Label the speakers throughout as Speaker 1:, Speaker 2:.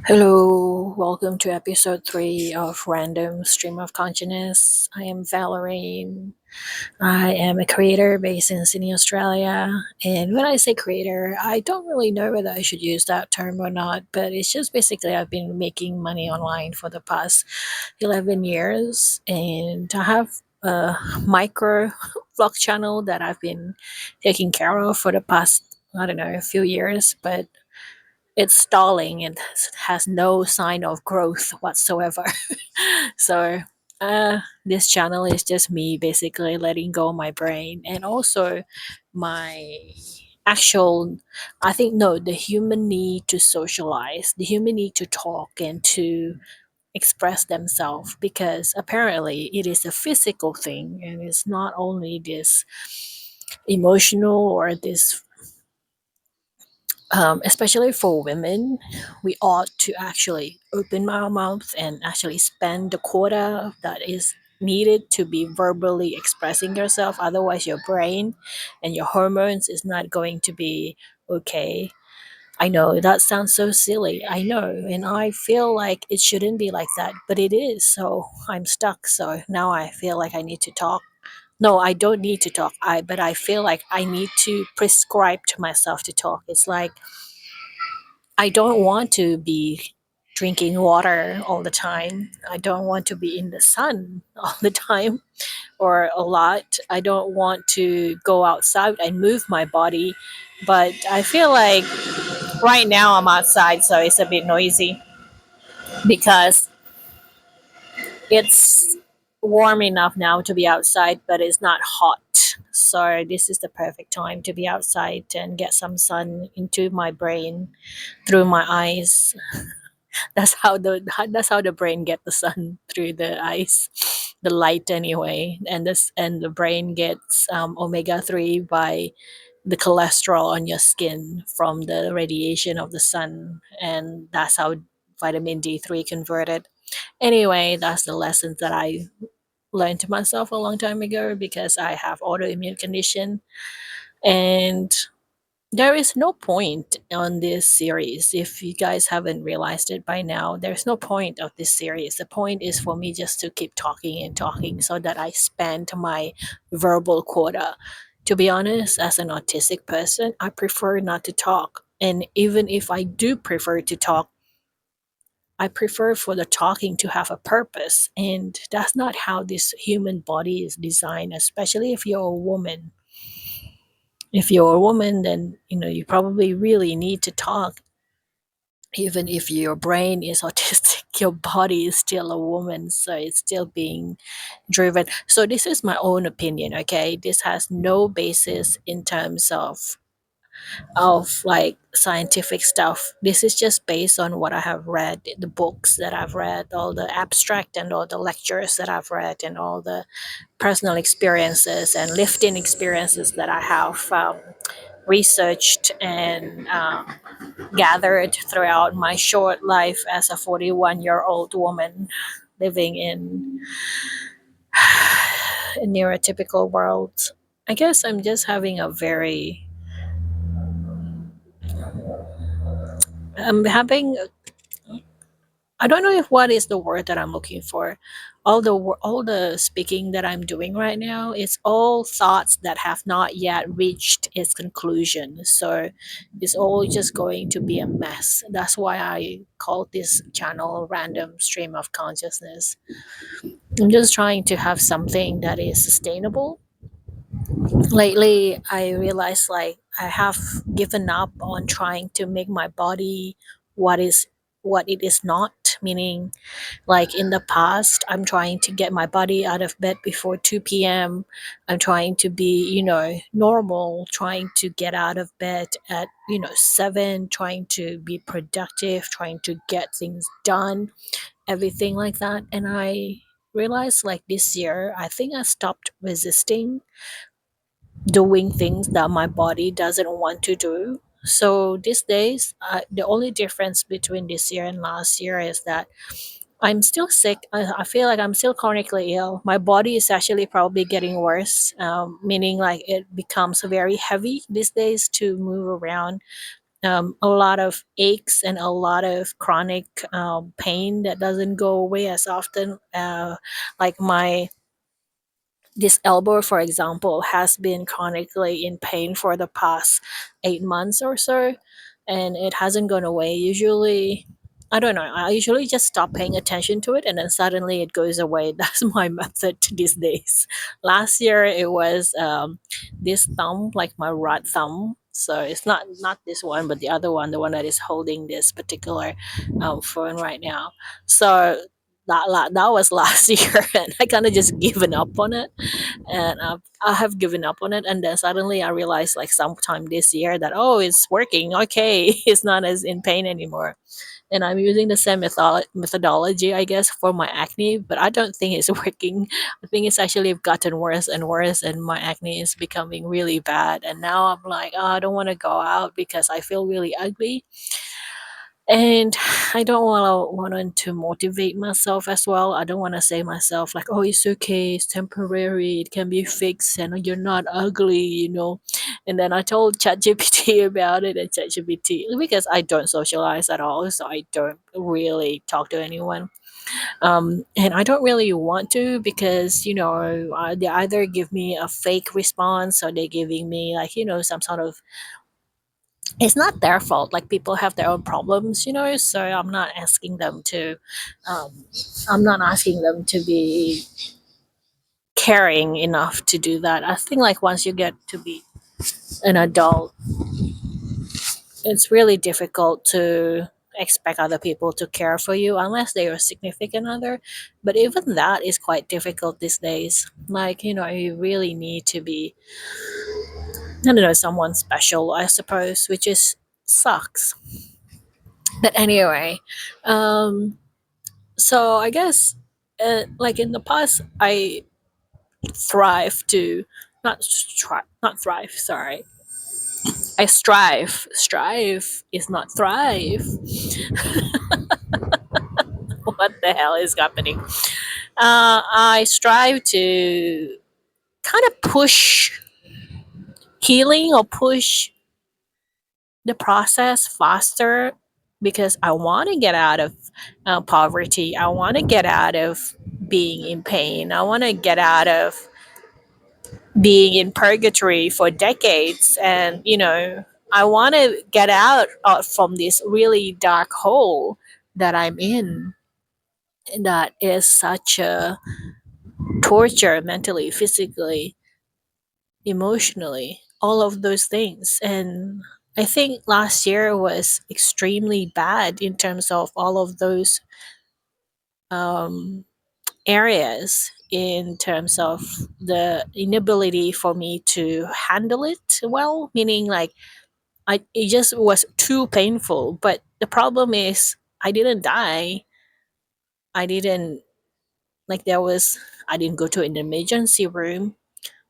Speaker 1: Hello, welcome to episode 3 of Random Stream of Consciousness. I am Valerie. I am a creator based in Sydney, Australia. And when I say creator, I don't really know whether I should use that term or not, but it's just basically I've been making money online for the past 11 years. And I have a micro vlog channel that I've been taking care of for the past, I don't know, a few years, but it's stalling and has no sign of growth whatsoever. So this channel is just me basically letting go of my brain and also my actual, I think, no, the human need to socialize, the human need to talk and to express themselves, because apparently it is a physical thing and it's not only this emotional or this especially for women, we ought to actually open our mouth and actually spend the quota that is needed to be verbally expressing yourself. Otherwise, your brain and your hormones is not going to be okay. I know that sounds so silly. I know. And I feel like it shouldn't be like that, but it is. So I'm stuck. So now I feel like I need to talk. No, I don't need to talk. But I feel like I need to prescribe to myself to talk. It's like I don't want to be drinking water all the time. I don't want to be in the sun all the time or a lot. I don't want to go outside and move my body. But I feel like right now I'm outside, so it's a bit noisy because it's warm enough now to be outside, but it's not hot. So this is the perfect time to be outside and get some sun into my brain through my eyes. That's how the brain get the sun through the eyes, the light anyway, and the brain gets omega 3 by the cholesterol on your skin from the radiation of the sun, and that's how vitamin D3 converted. Anyway, that's the lessons that I learned to myself a long time ago because I have autoimmune condition. And there is no point on this series. If you guys haven't realized it by now, there's no point of this series. The point is for me just to keep talking and talking so that I spend my verbal quota. To be honest, as an autistic person, I prefer not to talk. And even if I do prefer to talk, I prefer for the talking to have a purpose. And that's not how this human body is designed, especially if you're a woman. If you're a woman, then you probably really need to talk. Even if your brain is autistic, your body is still a woman, so it's still being driven. So this is my own opinion, okay? This has no basis in terms of like scientific stuff. This is just based on what I have read, the books that I've read, all the abstract and all the lectures that I've read, and all the personal experiences and lifting experiences that I have researched and gathered throughout my short life as a 41-year-old woman living in a neurotypical world. I guess I'm just having a very, I'm having, I don't know if what is the word that I'm looking for. All the speaking that I'm doing right now is all thoughts that have not yet reached its conclusion. So it's all just going to be a mess. That's why I call this channel Random Stream of Consciousness. I'm just trying to have something that is sustainable. Lately, I realized like I have given up on trying to make my body what is what it is not, meaning like in the past, I'm trying to get my body out of bed before 2 p.m. I'm trying to be, normal, trying to get out of bed at, 7, trying to be productive, trying to get things done, everything like that. And I realized like this year, I think I stopped resisting doing things that my body doesn't want to do. So these days, the only difference between this year and last year is that I'm still sick. I feel like I'm still chronically ill. My body is actually probably getting worse, meaning like it becomes very heavy these days to move around. a lot of aches and a lot of chronic pain that doesn't go away as often. Like my this elbow, for example, has been chronically in pain for the past 8 months or so, and it hasn't gone away. Usually, I don't know. I usually just stop paying attention to it, and then suddenly it goes away. That's my method these days. Last year, it was this thumb, like my right thumb. So it's not this one, but the other one, the one that is holding this particular phone right now. So that was last year, and I kind of just given up on it, and I have given up on it, and then suddenly I realized like sometime this year that, oh, it's working, okay. It's not as in pain anymore, and I'm using the same methodology, I guess, for my acne, but I don't think it's working. I think it's actually gotten worse and worse, and my acne is becoming really bad, and now I'm like, oh, I don't want to go out because I feel really ugly, and I don't want to motivate myself as well. I don't want to say myself like, oh, it's okay, it's temporary, it can be fixed, and you're not ugly, and then I told ChatGPT about it, and ChatGPT, because I don't socialize at all, so I don't really talk to anyone, and I don't really want to, because they either give me a fake response, or they're giving me like some sort of, it's not their fault, like people have their own problems, so um, I'm not asking them to be caring enough to do that. I think like once you get to be an adult, it's really difficult to expect other people to care for you unless they're a significant other, but even that is quite difficult these days. Like you really need to be, I don't know, someone special, I suppose, which is sucks. But anyway, um so I guess, like in the past, I thrive to, not thrive, sorry, I strive is not thrive. What the hell is happening? I strive to kind of push healing, or push the process faster, because I want to get out of poverty. I want to get out of being in pain. I want to get out of being in purgatory for decades, and I want to get out from this really dark hole that I'm in, that is such a torture, mentally, physically, emotionally, all of those things. And I think last year was extremely bad in terms of all of those um, areas, in terms of the inability for me to handle it well, meaning like it just was too painful. But the problem is, I didn't die. I didn't, like, there was, I didn't go to an emergency room.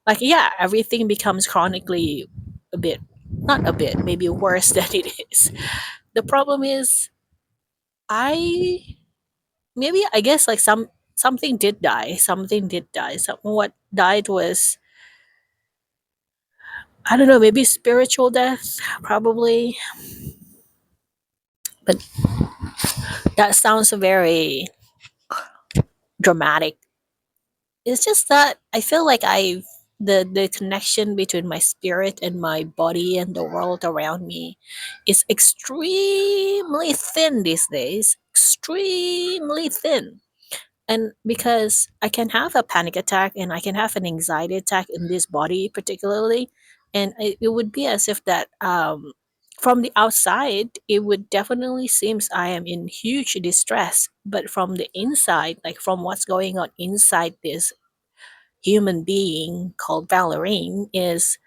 Speaker 1: Like, yeah, everything becomes chronically a bit, not a bit, maybe worse than it is. The problem is, I maybe, I guess, like something did die. What died was, I don't know, maybe spiritual death, probably. But that sounds very dramatic. It's just that I feel like the connection between my spirit and my body and the world around me is extremely thin these days. Extremely thin. And because I can have a panic attack, and I can have an anxiety attack in this body particularly, and it would be as if that, from the outside it would definitely seems I am in huge distress, but from the inside, like from what's going on inside this human being called Ballerine, is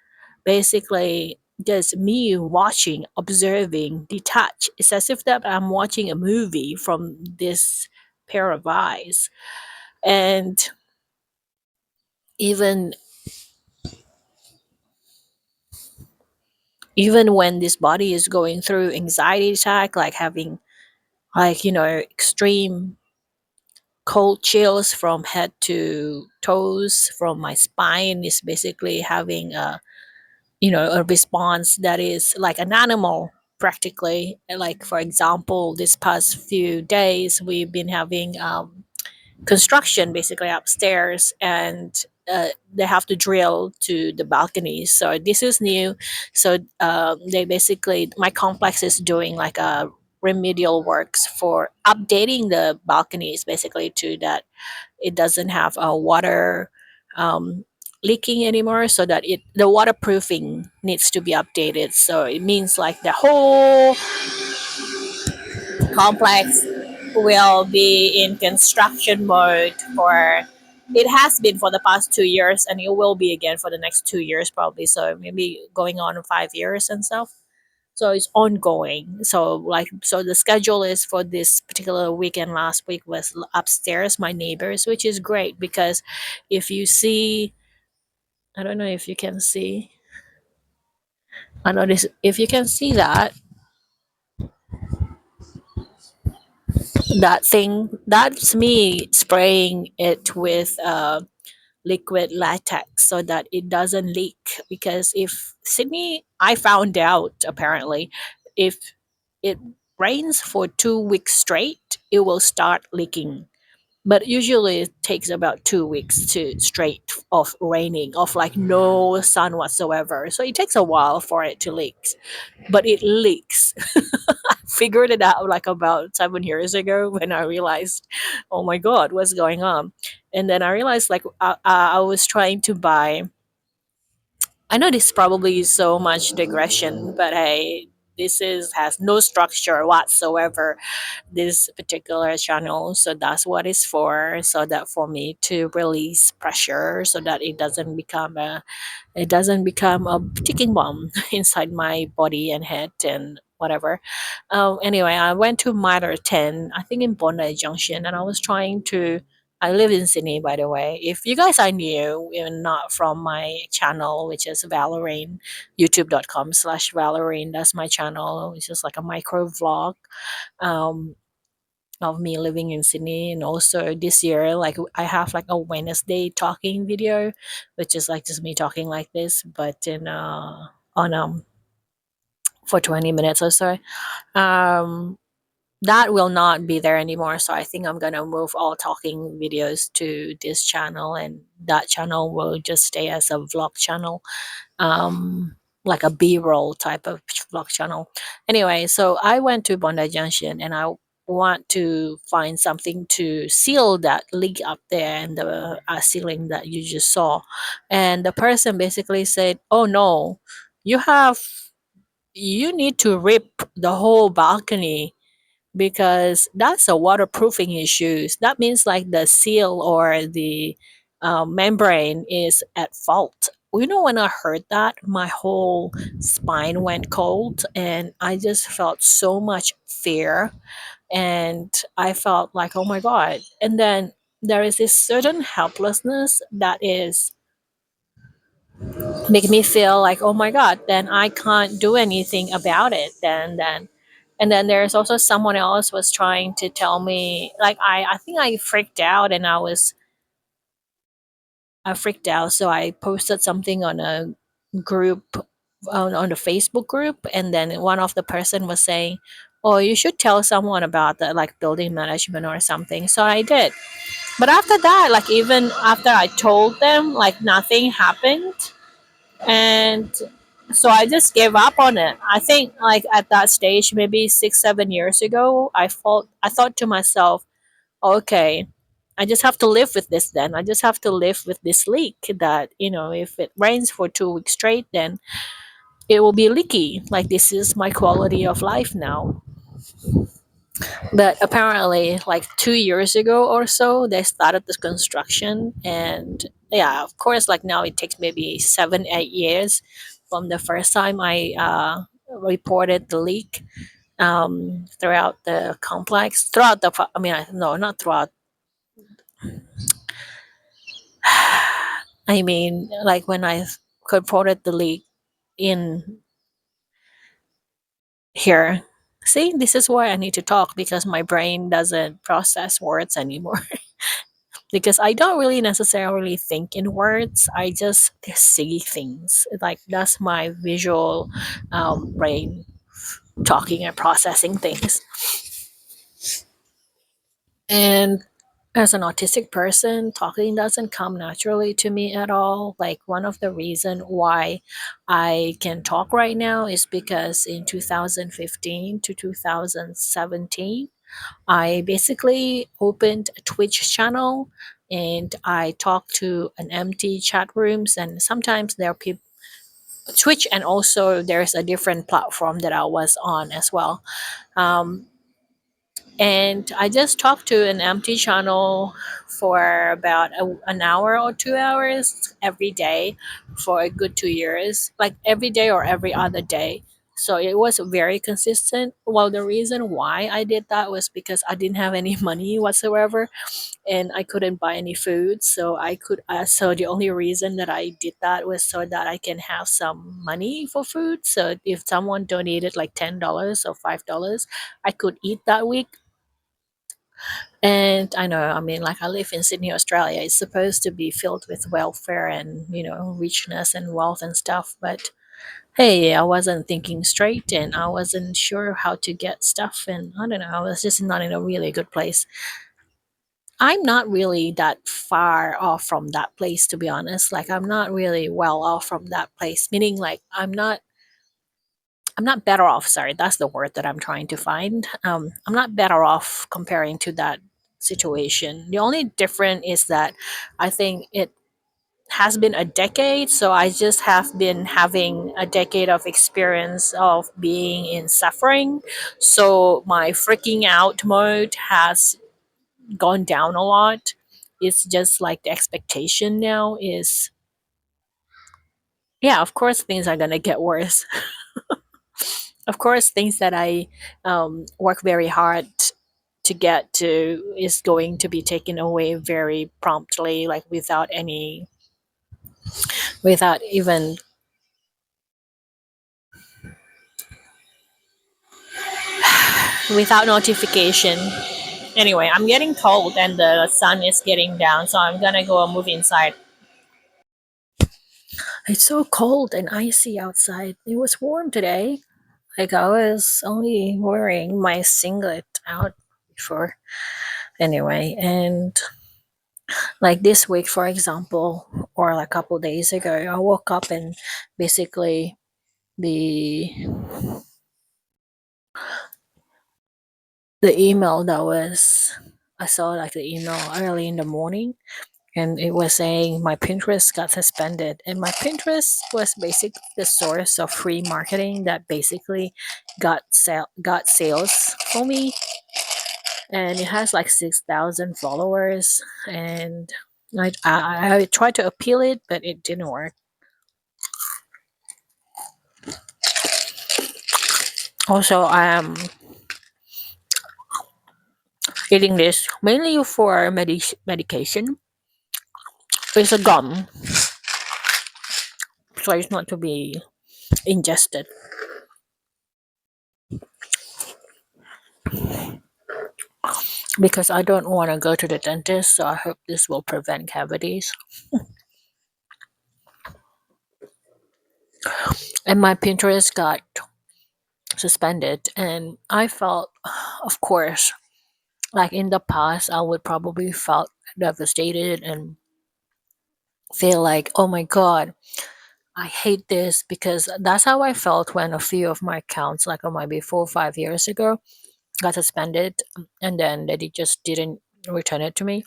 Speaker 1: basically just me watching, observing, detached. It's as if that I'm watching a movie from this pair of eyes. And even even when this body is going through anxiety attack, like having, like, extreme cold chills from head to toes, from my spine is basically having a response that is like an animal. practically. Like for example, this past few days we've been having construction basically upstairs, and they have to drill to the balconies. So this is new. So they basically, my complex is doing like a remedial works for updating the balconies basically to that it doesn't have a water um, leaking anymore, so that it the waterproofing needs to be updated. So it means like the whole complex will be in construction mode for, it has been for the past 2 years, and it will be again for the next 2 years probably, so maybe going on 5 years and stuff. So it's ongoing. So like, so the schedule is for this particular weekend last week was upstairs, my neighbors, which is great because if you see, I don't know if you can see, I know this, if you can see that, that thing, that's me spraying it with liquid latex so that it doesn't leak. Because if Sydney, I found out apparently, if it rains for 2 weeks straight, it will start leaking. But usually it takes about 2 weeks to straight of raining, of like no sun whatsoever. So it takes a while for it to leak, but it leaks. Figured it out like about 7 years ago when I realized, oh my god, what's going on? And then I realized like I was trying to buy. I know this probably is so much digression, but hey, this is has no structure whatsoever, this particular channel. So that's what it's for. So that for me to release pressure so that it doesn't become a ticking bomb inside my body and head and whatever. Anyway, I went to Mitre 10, I think in Bondi Junction, and I was trying to. I live in Sydney, by the way. If you guys are new and not from my channel, which is Valorine, youtube.com/Valorine, that's my channel. It's just like a micro vlog. Um, of me living in Sydney. And also this year, like I have like a Wednesday talking video, which is like just me talking like this, but in on for 20 minutes or so. Um that will not be there anymore. So I think I'm gonna move all talking videos to this channel, and that channel will just stay as a vlog channel, like a B-roll type of vlog channel. Anyway, so I went to Bondi Junction and I want to find something to seal that leak up there and the ceiling that you just saw. And the person basically said, "Oh no, you have you need to rip the whole balcony because that's a waterproofing issues. That means like the seal or the membrane is at fault." You know, when I heard that, my whole spine went cold, and I just felt so much fear. And I felt like, oh my God. And then there is this certain helplessness that is make me feel like, oh my God, then I can't do anything about it. And then there's also someone else was trying to tell me, like I think I freaked out, and I freaked out. So I posted something on a group, on the Facebook group, and then one of the person was saying, "Oh, you should tell someone about that, like building management or something." So I did. But after that, like even after I told them, like nothing happened, and so I just gave up on it. I think like at that stage, maybe 6, 7 years ago, I thought to myself, okay, I just have to live with this then. I just have to live with this leak that, if it rains for 2 weeks straight, then it will be leaky. Like this is my quality of life now. But apparently, like 2 years ago or so, they started this construction. And yeah, of course, like now it takes maybe 7, 8 years from the first time I reported the leak throughout the complex, throughout the, I mean, no, not throughout. I mean, like when I reported the leak in here. See, this is why I need to talk because my brain doesn't process words anymore. Because I don't really necessarily think in words. I just see things. Like that's my visual brain. talking and processing things. And as an autistic person, talking doesn't come naturally to me at all. Like one of the reason why I can talk right now is because in 2015 to 2017, I basically opened a Twitch channel and I talked to an empty chat rooms, and sometimes there are people Twitch, and also there's a different platform that I was on as well. Um, and I just talked to an empty channel for about an hour or 2 hours every day for a good 2 years, like every day or every other day. So it was very consistent. Well, the reason why I did that was because I didn't have any money whatsoever and I couldn't buy any food. So the only reason that I did that was so that I can have some money for food. So if someone donated like $10 or $5, I could eat that week. And I know, I mean, like I live in Sydney, Australia. It's supposed to be filled with welfare and, richness and wealth and stuff. But hey, I wasn't thinking straight and I wasn't sure how to get stuff. And I don't know, I was just not in a really good place. I'm not really that far off from that place, to be honest. Like, I'm not really well off from that place, meaning like I'm not better off. Sorry, that's the word that I'm trying to find. I'm not better off comparing to that situation. The only difference is that I think it has been a decade, so I just have been having a decade of experience of being in suffering. So my freaking out mode has gone down a lot. It's just like the expectation now is, yeah, of course things are gonna get worse. Of course, things that I work very hard to get to is going to be taken away very promptly, like without even, without notification. Anyway, I'm getting cold and the sun is getting down, so I'm gonna go and move inside. It's so cold and icy outside. It was warm today. Like I was only wearing my singlet out before. Anyway, and like this week, for example, or like a couple days ago, I woke up and basically the the email that was I saw like the email early in the morning, and it was saying my Pinterest got suspended, and my Pinterest was basically the source of free marketing that basically got sales for me, and it has like 6,000 followers, and I tried to appeal it, but it didn't work. Also, I am eating this mainly for medication. It's a gum, so it's not to be ingested because I don't want to go to the dentist. So I hope this will prevent cavities. And my Pinterest got suspended, and I felt, of course, like in the past, I would probably felt devastated and feel like, oh my god, I hate this, because that's how I felt when a few of my accounts, like maybe 4 or 5 years ago, got suspended, and then they just didn't return it to me.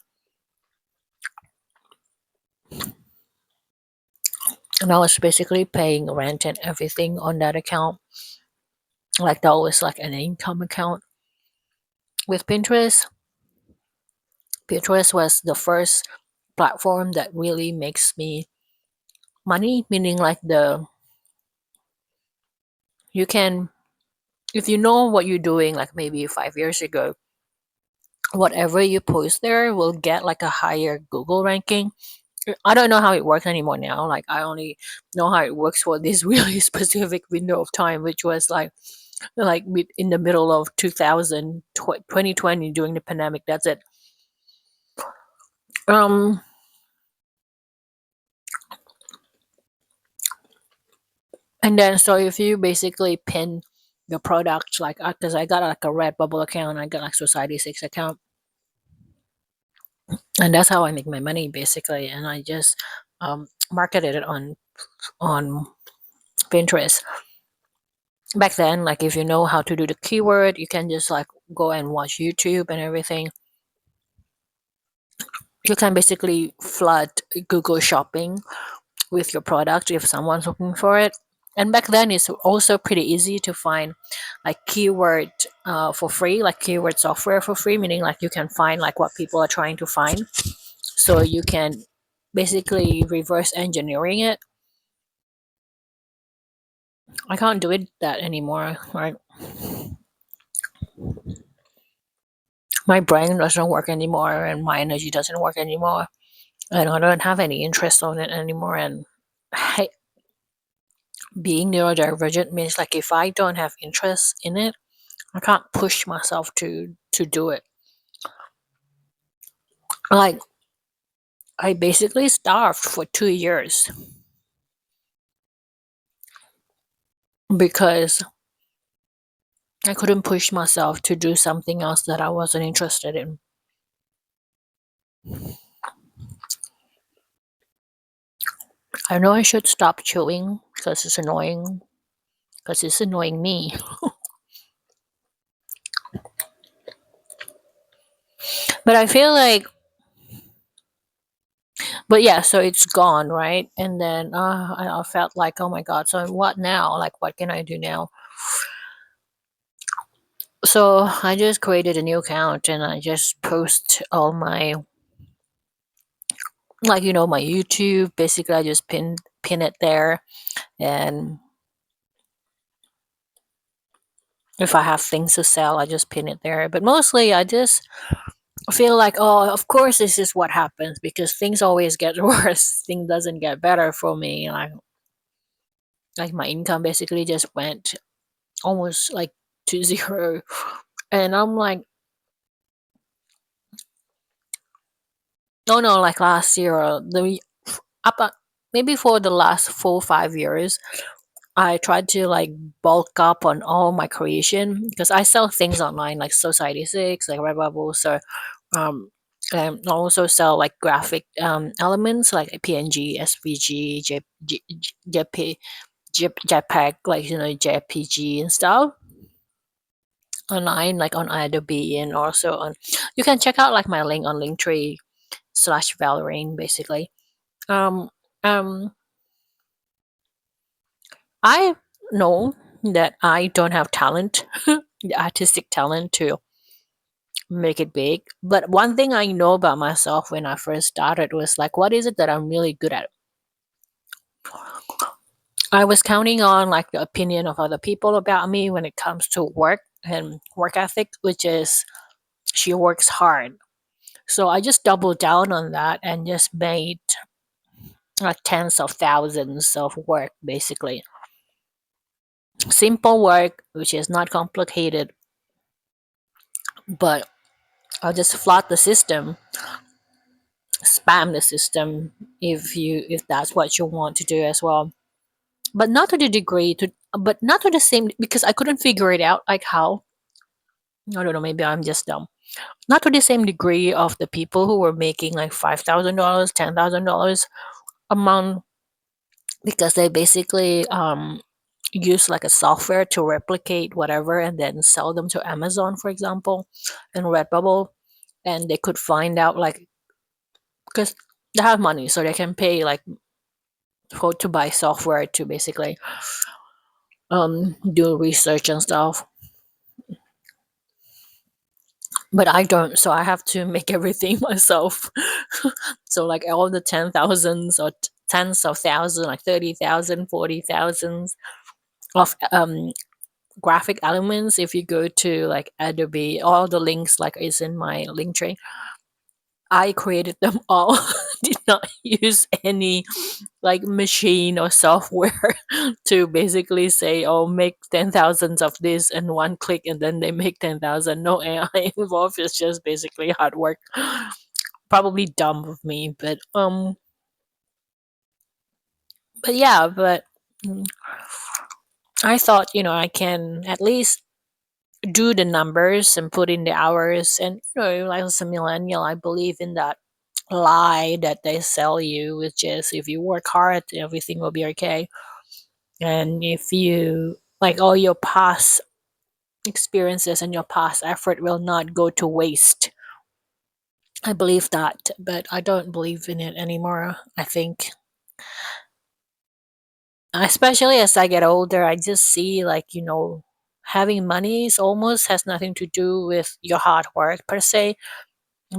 Speaker 1: And I was basically paying rent and everything on that account. Like that was like an income account. With Pinterest was the first platform that really makes me money, meaning like you can, if you know what you're doing, like maybe 5 years ago, whatever you post there will get like a higher Google ranking. I don't know how it works anymore now. Like I only know how it works for this really specific window of time, which was like in the middle of 2020 during the pandemic. That's it. Um, and then so if you basically pin your product, like because I got like a Redbubble account, I got like Society 6 account, and that's how I make my money basically. And I just marketed it on Pinterest. Back then, like if you know how to do the keyword, you can just like go and watch YouTube and everything. You can basically flood Google Shopping with your product if someone's looking for it. And back then, it's also pretty easy to find like keyword for free, like keyword software for free, meaning like you can find like what people are trying to find. So you can basically reverse engineering it. I can't do it that anymore. Right? My brain doesn't work anymore, and my energy doesn't work anymore, and I don't have any interest on it anymore. And I, being neurodivergent means like if I don't have interest in it, I can't push myself to do it. Like I basically starved for 2 years because I couldn't push myself to do something else that I wasn't interested in. I know I should stop chewing because it's annoying me. But I feel like, but yeah, so it's gone, right? And then I felt like, oh my god, so what now? Like, what can I do now? So I just created a new account and I just post all my, like, my YouTube. Basically, I just pin it there, and if I have things to sell, I just pin it there. But mostly, I just feel like, oh, of course, this is what happens because things always get worse. Things doesn't get better for me. Like my income basically just went almost like to zero, and I'm like, no, no, like last year, the up maybe for the last 4 5 years, I tried to like bulk up on all my creation because I sell things online like Society 6, like Redbubble. So um and I also sell like graphic elements like PNG, SVG, JPEG, like JPG and stuff online, like on Adobe, and also on. You can check out like my link on Linktree/Valorine, basically. Um, um, I know that I don't have talent, the artistic talent to make it big. But one thing I know about myself when I first started was like, what is it that I'm really good at? I was counting on like the opinion of other people about me when it comes to work and work ethic, which is she works hard. So I just doubled down on that and just made like tens of thousands of work, basically. Simple work, which is not complicated, but I'll just flood the system, spam the system if that's what you want to do as well. But not to the degree to but not to the same because I couldn't figure it out like how. I don't know, maybe I'm just dumb. Not to the same degree of the people who were making like $5,000, $10,000 a month because they basically use like a software to replicate whatever and then sell them to Amazon, for example, and Redbubble, and they could find out like because they have money, so they can pay like for to buy software to basically do research and stuff. But I don't, so I have to make everything myself. So like all the 10,000s or tens of thousands, like 30,000, 40,000 of graphic elements. If you go to like Adobe, all the links like is in my link tree. I created them all. Did not use any like machine or software to basically say, oh, make 10,000 of this and one click and then they make 10,000. No AI involved. It's just basically hard work. Probably dumb of me, but yeah, but mm, I thought, I can at least do the numbers and put in the hours. And, like as a millennial, I believe in that lie that they sell you, which is if you work hard, everything will be okay. And if you, like, all your past experiences and your past effort will not go to waste. I believe that, but I don't believe in it anymore. I think, especially as I get older, I just see, like, having money is almost has nothing to do with your hard work per se,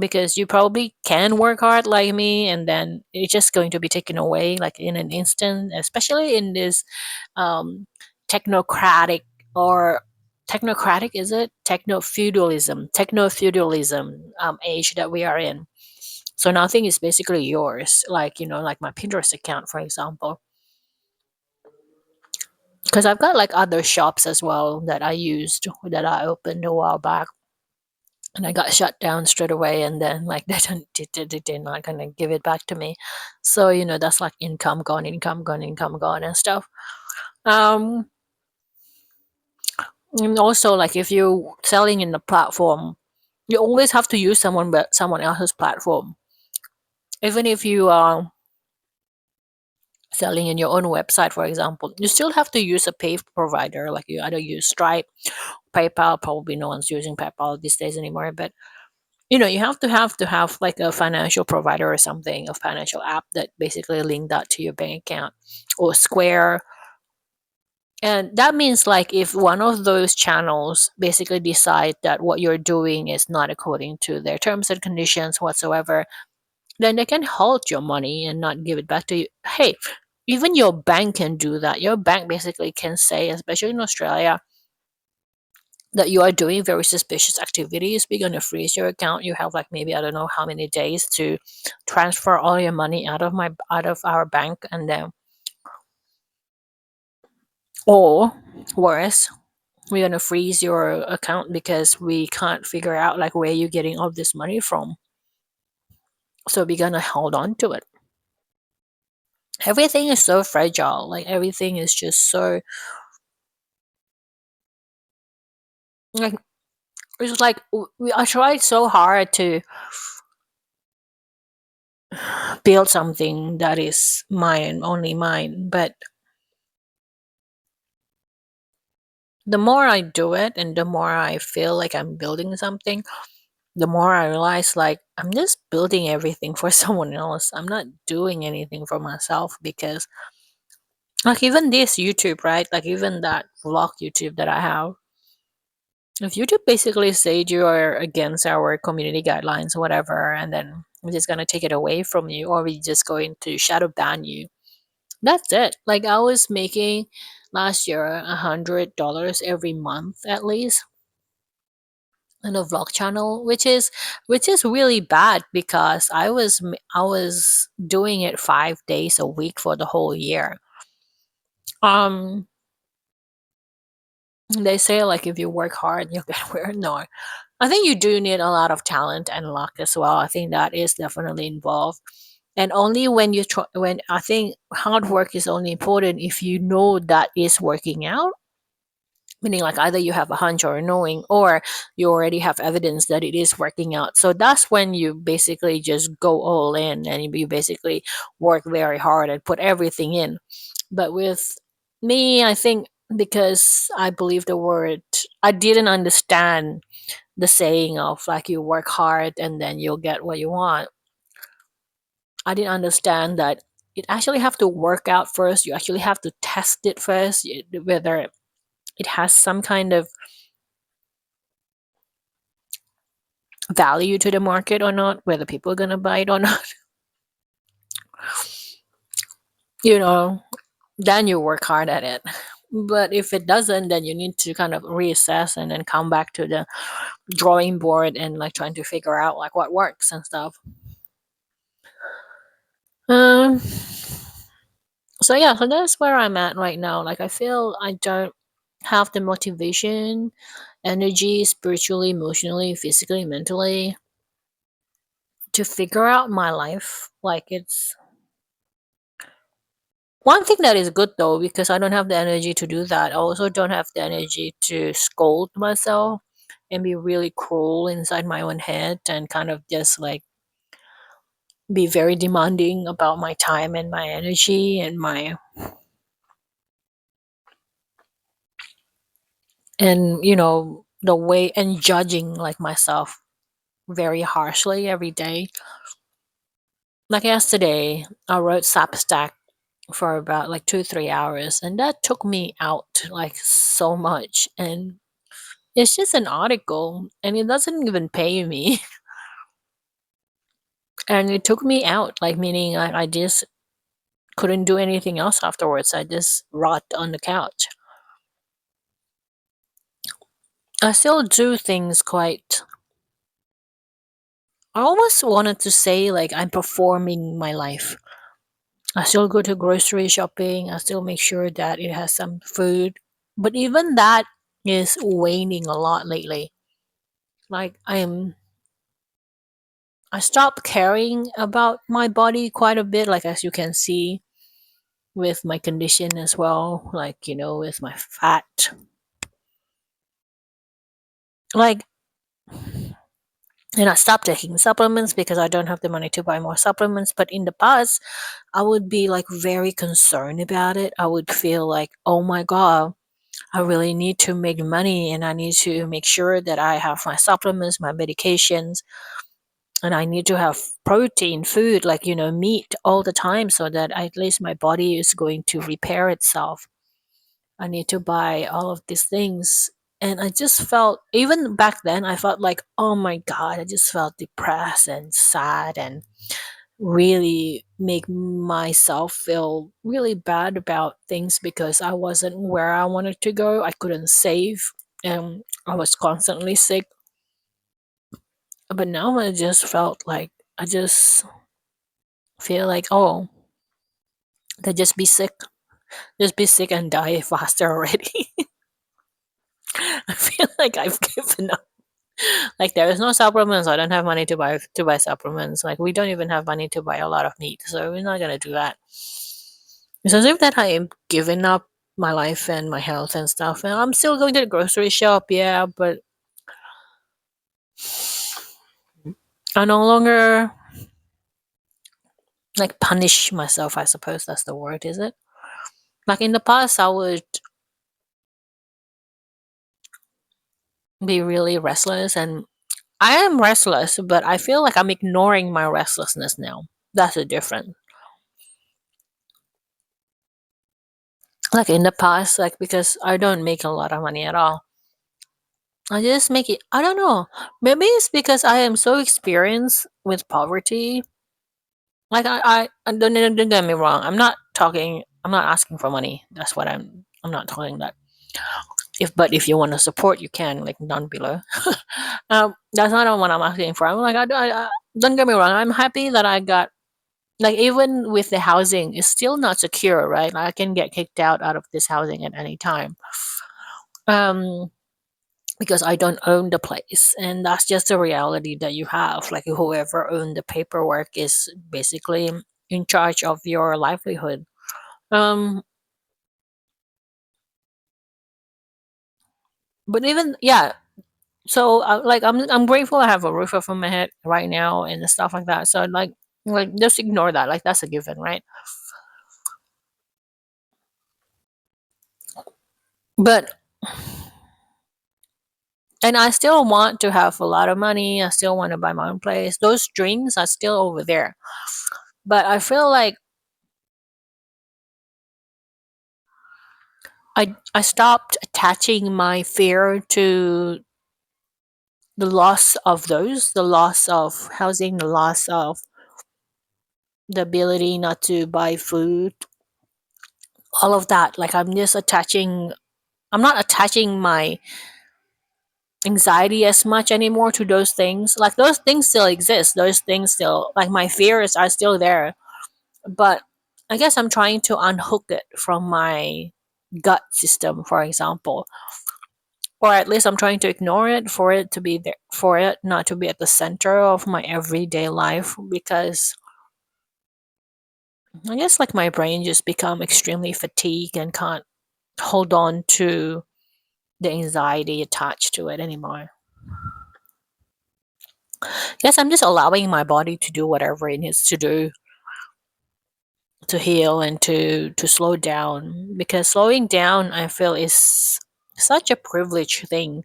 Speaker 1: because you probably can work hard like me, and then it's just going to be taken away like in an instant, especially in this um technocratic, or technocratic, is it techno feudalism age that we are in. So nothing is basically yours, like, like my Pinterest account, for example, because I've got like other shops as well that I used, that I opened a while back, and I got shut down straight away, and then like they're not gonna give it back to me. So that's like income gone, income gone, income gone, and stuff. Um, and also, like, if you're selling in the platform, you always have to use someone else's platform, even if you are selling in your own website, for example. You still have to use a pay provider, like you either use Stripe, PayPal. Probably no one's using PayPal these days anymore, but you have to have like a financial provider or something, a financial app that basically link that to your bank account, or Square. And that means, like, if one of those channels basically decide that what you're doing is not according to their terms and conditions whatsoever, then they can halt your money and not give it back to you. Hey, even your bank can do that. Your bank basically can say, especially in Australia, that you are doing very suspicious activities. We're gonna freeze your account. You have like maybe I don't know how many days to transfer all your money out of our bank, and then, or worse, we're gonna freeze your account because we can't figure out like where you're getting all this money from. So we're gonna hold on to it. Everything is so fragile. Like everything is just so, like, it's like I tried so hard to build something that is mine, only mine, but the more I do it and the more I feel like I'm building something, the more I realize like I'm just building everything for someone else. I'm not doing anything for myself, because like even this YouTube, right? Like even that vlog YouTube that I have. If YouTube basically said you are against our community guidelines or whatever, and then we're just gonna take it away from you, or we're just going to shadow ban you. That's it. Like I was making last year $100 every month at least on a vlog channel, which is really bad, because I was doing it 5 days a week for the whole year. Um, they say like if you work hard, you'll get where. No, I think you do need a lot of talent and luck as well. I think that is definitely involved. And only when you try, when I think hard work is only important if you know that is working out, meaning like either you have a hunch or a knowing, or you already have evidence that it is working out. So that's when you basically just go all in, and you basically work very hard and put everything in. But with me, I think, because I believe the word, I didn't understand the saying of like you work hard and then you'll get what you want. I didn't understand that it actually have to work out first. You actually have to test it first, whether it has some kind of value to the market or not, whether people are gonna buy it or not. you know, then you work hard at it. But if it doesn't, then you need to kind of reassess and then come back to the drawing board and like trying to figure out like what works and stuff. Um so yeah, so that's where I'm at right now. Like I feel I don't have the motivation, energy, spiritually, emotionally, physically, mentally, to figure out my life. Like One thing that is good though, because I don't have the energy to do that. I also don't have the energy to scold myself and be really cruel inside my own head and kind of just like be very demanding about my time and my energy and my and the way and judging like myself very harshly every day. Like yesterday, I wrote Substack for about like 2 3 hours, and that took me out like so much. And it's just an article, and it doesn't even pay me, and it took me out, like meaning I just couldn't do anything else afterwards. I just rot on the couch. I still do things quite. I almost wanted to say like I'm performing my life. I still go to grocery shopping. I still make sure that it has some food. But even that is waning a lot lately. Like I stopped caring about my body quite a bit, like as you can see with my condition as well, like with my fat. Like and I stopped taking supplements because I don't have the money to buy more supplements. But in the past, I would be like very concerned about it. I would feel like, oh my God, I really need to make money and I need to make sure that I have my supplements, my medications, and I need to have protein food, like, meat all the time so that at least my body is going to repair itself. I need to buy all of these things. And I just felt, even back then, I felt like, oh my God, I just felt depressed and sad and really make myself feel really bad about things because I wasn't where I wanted to go. I couldn't save and I was constantly sick. But now I just felt like I just feel like, oh, to just be sick and die faster already. I feel like I've given up. Like there is no supplements. I don't have money to buy supplements. Like we don't even have money to buy a lot of meat, so we're not gonna do that. It's as if that I am giving up my life and my health and stuff. And I'm still going to the grocery shop, yeah, but I no longer like punish myself. I suppose that's the word, is it? Like in the past, I would be really restless, and I am restless, but I feel like I'm ignoring my restlessness now. That's the difference. Like in the past, like because I don't make a lot of money at all. I just make it. I don't know. Maybe it's because I am so experienced with poverty. Like I don't get me wrong. I'm not asking for money. That's what I'm not talking that. If you want to support, you can like down below. That's not what I'm asking for. I'm like I don't get me wrong. I'm happy that I got like even with the housing, it's still not secure, right? Like, I can get kicked out of this housing at any time. Um, because I don't own the place, and that's just a reality that you have. Like whoever owned the paperwork is basically in charge of your livelihood. Um, but even yeah, so like I'm grateful I have a roof over my head right now and stuff like that. So like just ignore that. Like that's a given, right? But and I still want to have a lot of money. I still want to buy my own place. Those dreams are still over there. But I feel like I stopped attaching my fear to the loss of housing, the loss of the ability not to buy food, all of that. Like I'm not attaching my anxiety as much anymore to those things. Like those things still exist. Those things still, like my fears are still there. But I guess I'm trying to unhook it from my gut system, for example. Or at least I'm trying to ignore it for it to be there, for it not to be at the center of my everyday life because I guess like my brain just become extremely fatigued and can't hold on to the anxiety attached to it anymore. Yes, I'm just allowing my body to do whatever it needs to do to heal and to slow down, because slowing down I feel is such a privileged thing,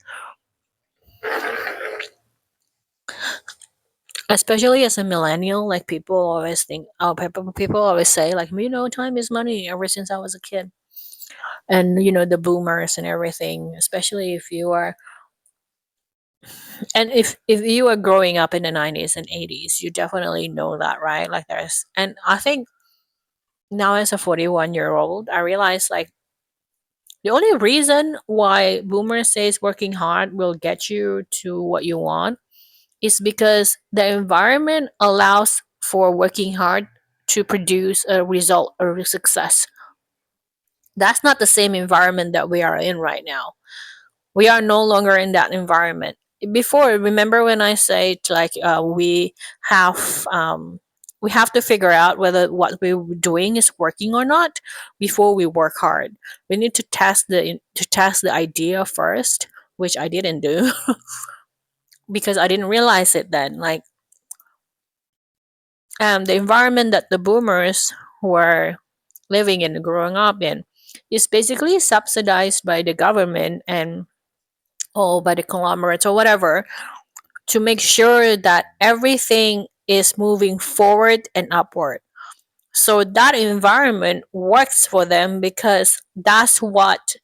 Speaker 1: especially as a millennial. Like people always think, oh, people always say like, time is money, ever since I was a kid. And the boomers and everything, especially if you are, and if you are growing up in the 90s and 80s, you definitely know that, right? Like there's, and I think now as a 41-year-old, I realize like the only reason why boomers says working hard will get you to what you want is because the environment allows for working hard to produce a result or a success. That's not the same environment that we are in right now. We are no longer in that environment. Before, remember when I say like have we have to figure out whether what we're doing is working or not before we work hard. We need to test the idea first, which I didn't do because I didn't realize it then. Like the environment that the boomers were living in, growing up in, is basically subsidized by the government and or by the conglomerates or whatever, to make sure that everything is moving forward and upward. So that environment works for them because that's what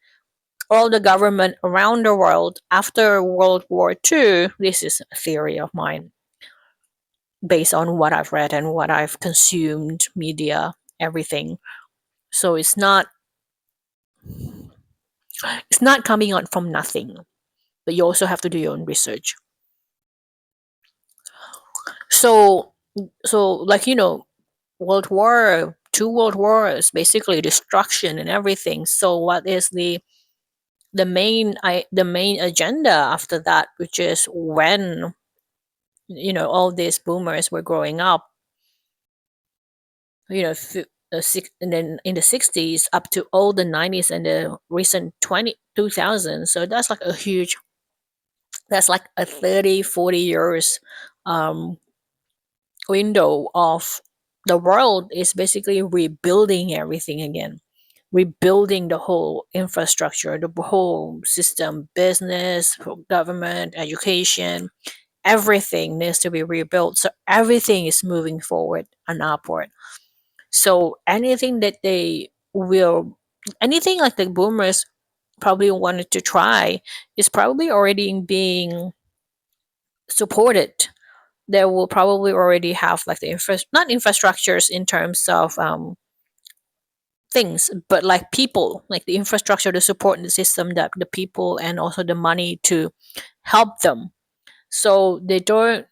Speaker 1: all the government around the world after World War II, this is a theory of mine based on what I've read and what I've consumed, media, everything. So it's not coming out from nothing, but you also have to do your own research. So like World War, two World Wars, basically destruction and everything. So what is the main agenda after that, which is when all these boomers were growing up, and then in the 60s up to all the 90s and the recent 2000s. So that's like a 30-40 years um window of the world is basically rebuilding everything again, rebuilding the whole infrastructure, the whole system, business, government, education, everything needs to be rebuilt. So everything is moving forward and upward. So anything like the boomers probably wanted to try is probably already being supported. They will probably already have like not infrastructures in terms of things, but like people, like the infrastructure to support the system, that the people, and also the money to help them. So they don't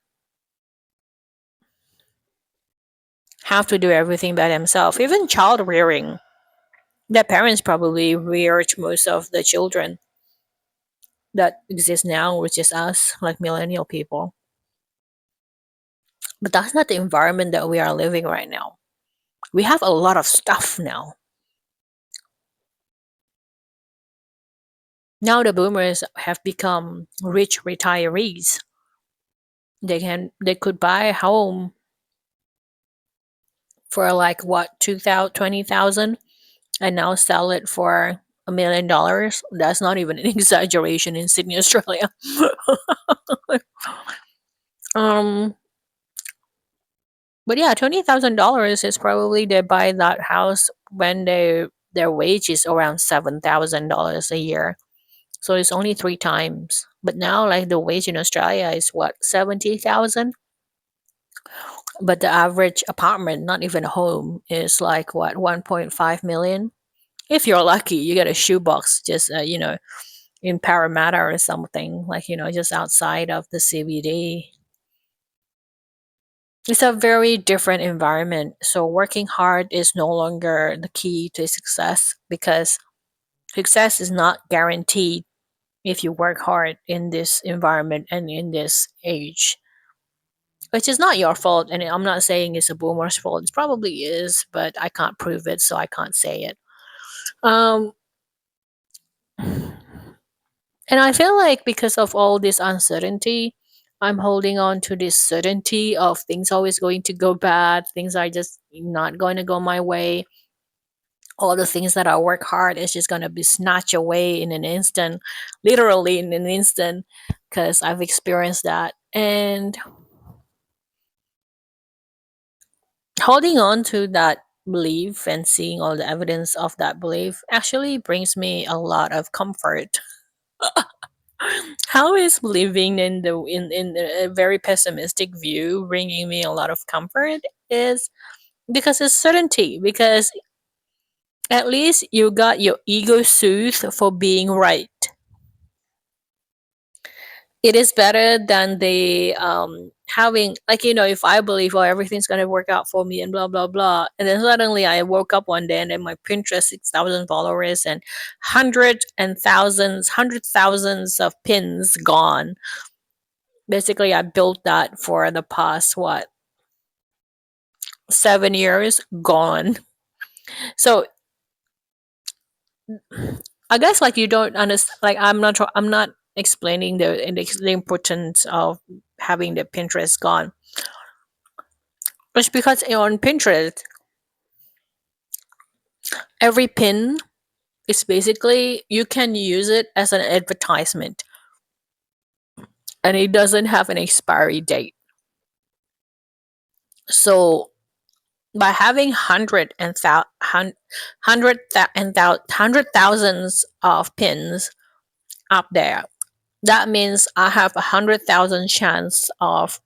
Speaker 1: have to do everything by themselves. Even child rearing, their parents probably reared most of the children that exist now, which is us, like millennial people. But that's not the environment that we are living right now. We have a lot of stuff now. Now the boomers have become rich retirees. They could buy a home for like what 2,000, 20,000, and now sell it for $1 million. That's not even an exaggeration in Sydney, Australia. um, but yeah, $20,000 is probably they buy that house when their wage is around $7,000 a year. So it's only three times. But now, like the wage in Australia is what 70,000. But the average apartment, not even a home, is like what 1.5 million. If you're lucky, you get a shoebox just in Parramatta or something, like just outside of the CBD. It's a very different environment. So working hard is no longer the key to success, because success is not guaranteed if you work hard in this environment and in this age. which is not your fault. And I'm not saying it's a boomer's fault. It probably is, but I can't prove it, so I can't say it. Um, and I feel like because of all this uncertainty, I'm holding on to this certainty of things always going to go bad, things are just not going to go my way. All the things that I work hard is just going to be snatched away in an instant, literally in an instant, because I've experienced that. And holding on to that belief and seeing all the evidence of that belief actually brings me a lot of comfort. How is believing in a very pessimistic view bringing me a lot of comfort is because it's certainty, because at least you got your ego soothed for being right. It is better than the having, like, if I believe, oh, everything's gonna work out for me and blah blah blah, and then suddenly I woke up one day and then my Pinterest 6,000 followers and hundred thousands of pins gone. Basically, I built that for the past, what, 7 years, gone. So I guess, like, you don't understand, like, I'm not explaining the importance of having the Pinterest gone. It's because on Pinterest, every pin is basically, you can use it as an advertisement, and it doesn't have an expiry date. So by having hundred thousands of pins up there, that means I have 100,000 chance of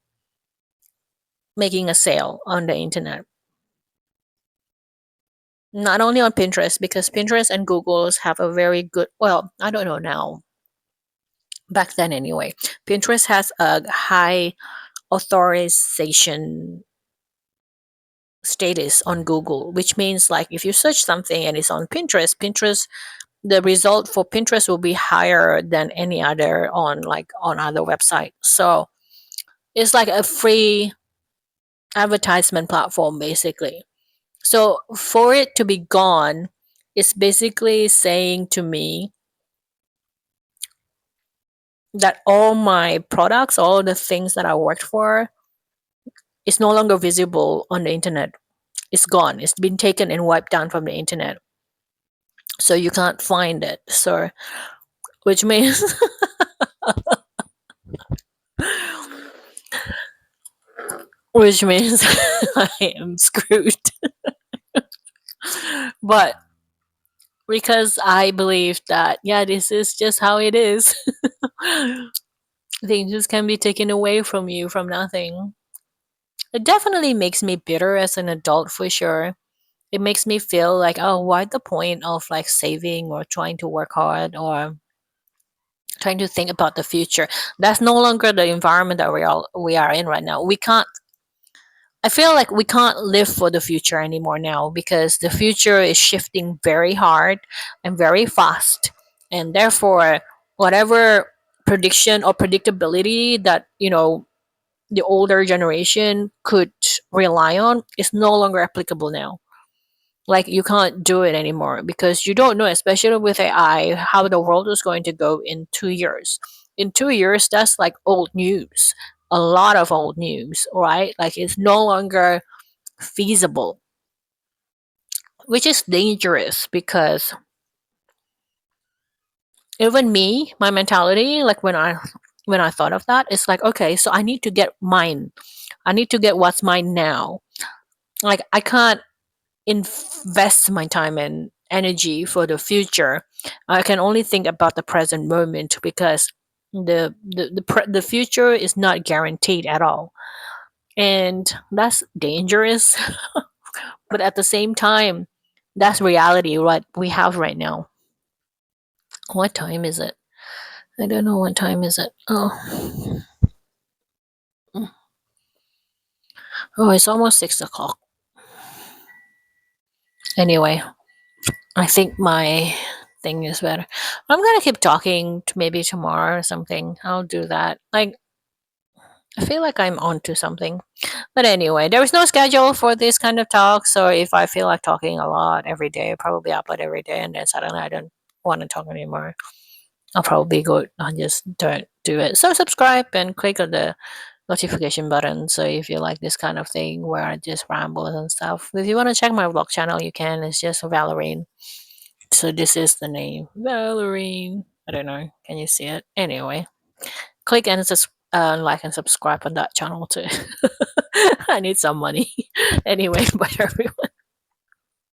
Speaker 1: making a sale on the internet. Not only on Pinterest, because Pinterest and Google's have a very good, well, I don't know now, back then anyway. Pinterest has a high authorization status on Google, which means, like, if you search something and it's on Pinterest, the result for Pinterest will be higher than any other on other website. So it's like a free advertisement platform basically. So for it to be gone, it's basically saying to me that all my products, all the things that I worked for, is no longer visible on the internet. It's gone. It's been taken and wiped down from the internet. So you can't find it. So which means which means I am screwed. But because I believe that, yeah, this is just how it is. Things just can be taken away from you from nothing. It definitely makes me bitter as an adult for sure. It makes me feel like, oh, why the point of, like, saving or trying to work hard or trying to think about the future? That's no longer the environment that we are in right now. We can't. I feel like we can't live for the future anymore now, because the future is shifting very hard and very fast, and therefore, whatever prediction or predictability that the older generation could rely on is no longer applicable now. Like, you can't do it anymore because you don't know, especially with AI, how the world is going to go in 2 years. In 2 years, that's like old news, a lot of old news, right? Like, it's no longer feasible, which is dangerous because even me, my mentality, like, when I thought of that, it's like, okay, so I need to get mine. I need to get what's mine now. Like, I can't invest my time and energy for the future. I can only think about the present moment, because the future is not guaranteed at all, and that's dangerous. But at the same time, that's reality what we have right now. What time is it? I don't know what time is it. Oh, it's almost 6 o'clock. Anyway, I think my thing is better. I'm gonna keep talking to maybe tomorrow or something. I'll do that. Like, I feel like I'm onto something. But anyway, there is no schedule for this kind of talk. So if I feel like talking a lot every day, probably upload every day, and then suddenly I don't want to talk anymore, I'll probably go and just don't do it. So subscribe and click on the notification button. So if you like this kind of thing where I just ramble and stuff, if you want to check my vlog channel, you can. It's just Valorine. So this is the name, Valorine. I don't know. Can you see it? Anyway, click and like and subscribe on that channel too. I need some money. Anyway, bye everyone.